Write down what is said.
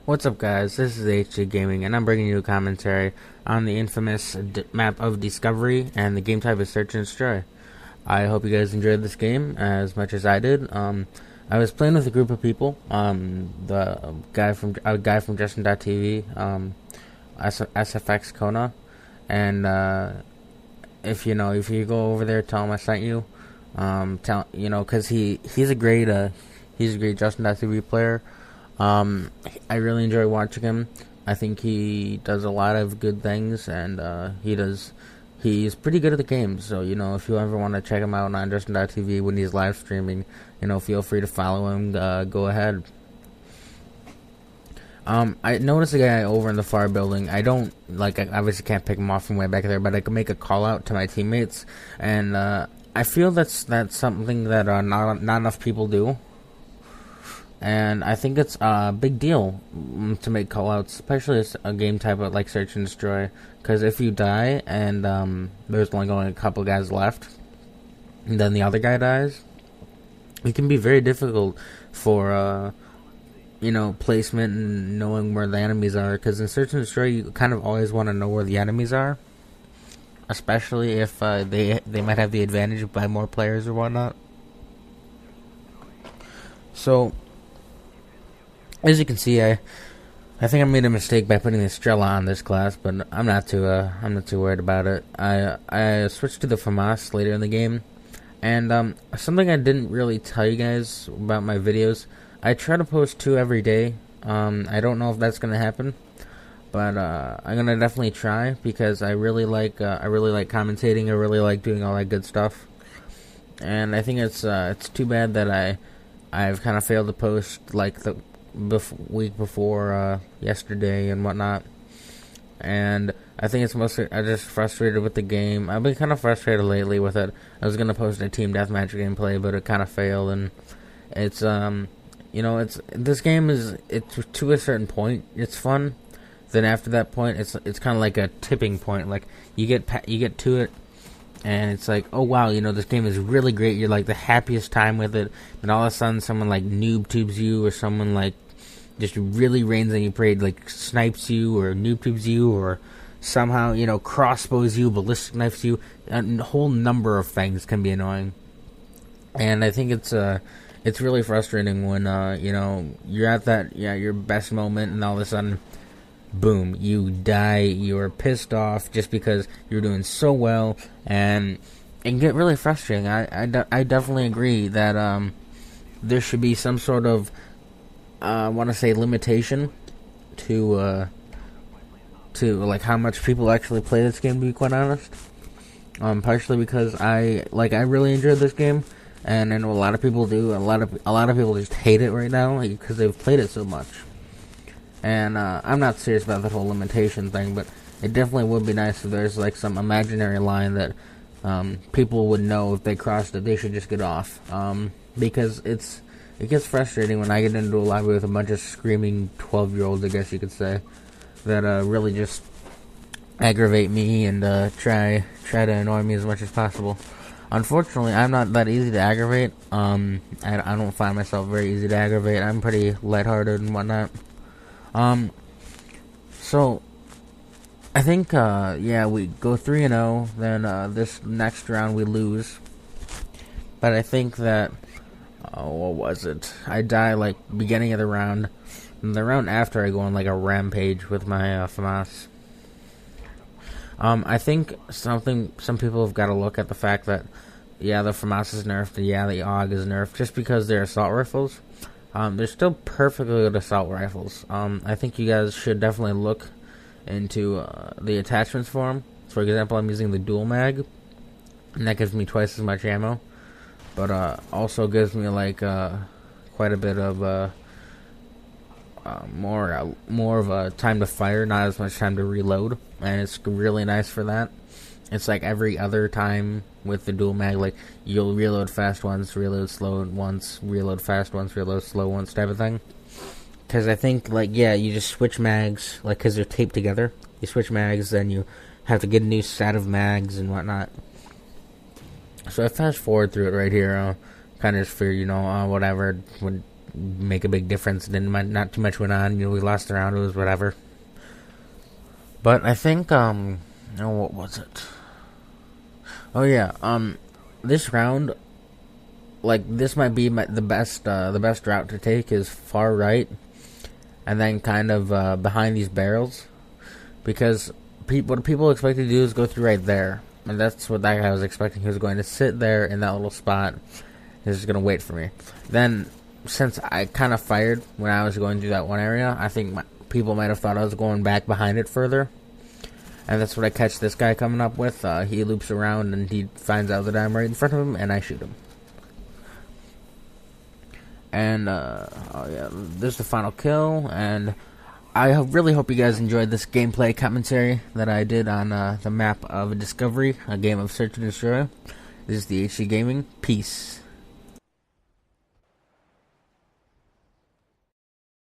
What's up, guys? This is TheHCgaming, and I'm bringing you a commentary on the infamous map of Discovery, and the game type is Search and Destroy. I hope you guys enjoyed this game as much as I did. I was playing with a group of people. The guy from Justin.tv, SFX Kona, and if you go over there, tell him I sent you. Because he's a great Justin.tv player. I really enjoy watching him. I think he does a lot of good things, and he's pretty good at the game. So, if you ever want to check him out on Justin.tv when he's live streaming, feel free to follow him. Go ahead. I noticed a guy over in the far building. I obviously can't pick him off from way back there, but I can make a call out to my teammates, and I feel that's something that not enough people do. And I think it's a big deal to make callouts, especially as a game type of like Search and Destroy. Because if you die and there's only a couple guys left, and then the other guy dies, it can be very difficult for placement and knowing where the enemies are. Because in Search and Destroy, you kind of always want to know where the enemies are, especially if they might have the advantage by more players or whatnot. So, as you can see, I think I made a mistake by putting the Estrella on this class, but I'm not too worried about it. I switched to the FAMAS later in the game, and something I didn't really tell you guys about my videos. I try to post 2 every day. I don't know if that's gonna happen, but I'm gonna definitely try because I really like commentating. I really like doing all that good stuff, and I think it's too bad that I've kind of failed to post like the week before yesterday and whatnot, and I think it's mostly I'm just frustrated with the game. I've been kind of frustrated lately with it. I was gonna post a team deathmatch gameplay, but it kind of failed, and it's this game it's to a certain point it's fun. Then after that point, it's kind of like a tipping point. Like you get to it, and it's like, oh wow, this game is really great. You're like the happiest time with it, and all of a sudden someone like noob tubes you, or someone like just really rains on your parade, like snipes you, or noob tubes you, or somehow, crossbows you, ballistic knifes you. A whole number of things can be annoying. And I think it's really frustrating when, you're at that, your best moment, and all of a sudden, boom, you die, you're pissed off just because you're doing so well, and it can get really frustrating. I definitely agree that there should be some sort of, I want to say, limitation to like how much people actually play this game, to be quite honest. Partially because I really enjoyed this game, and I know a lot of people do. A lot of people just hate it right now because they've played it so much. And I'm not serious about that whole limitation thing, but it definitely would be nice if there's like some imaginary line that people would know if they crossed it, they should just get off. Because it gets frustrating when I get into a lobby with a bunch of screaming 12-year-olds, I guess you could say, that really just aggravate me and try to annoy me as much as possible. Unfortunately, I'm not that easy to aggravate. I don't find myself very easy to aggravate. I'm pretty lighthearted and whatnot. So I think, we go 3-0, then this next round we lose. But I think that, what was it? I die, like, beginning of the round, and the round after I go on, like, a rampage with my FAMAS. I think some people have got to look at the fact that, the FAMAS is nerfed, the AUG is nerfed, just because they're assault rifles. They're still perfectly good assault rifles. I think you guys should definitely look into the attachments for them. For example, I'm using the dual mag, and that gives me twice as much ammo, but also gives me like quite a bit of more of a time to fire, not as much time to reload, and it's really nice for that. It's like every other time with the dual mag, like you'll reload fast once, reload slow once, reload fast once, reload slow once type of thing. Because I think, you just switch mags, because they're taped together. You switch mags, then you have to get a new set of mags and whatnot. So I fast forward through it right here, kind of just for, whatever, when make a big difference. Not too much went on. We lost the round. It was whatever. But I think what was it? Oh yeah, this round, this might be the best route to take is far right, and then kind of behind these barrels, because what people expect to do is go through right there, and that's what that guy was expecting. He was going to sit there in that little spot. He was just going to wait for me. Then, since I kind of fired when I was going through that one area, I think people might have thought I was going back behind it further. And that's what I catch this guy coming up with. He loops around and he finds out that I'm right in front of him, and I shoot him. And, oh yeah, there's the final kill, and I really hope you guys enjoyed this gameplay commentary that I did on the map of Discovery, a game of Search and Destroy. This is TheHCgaming. Peace.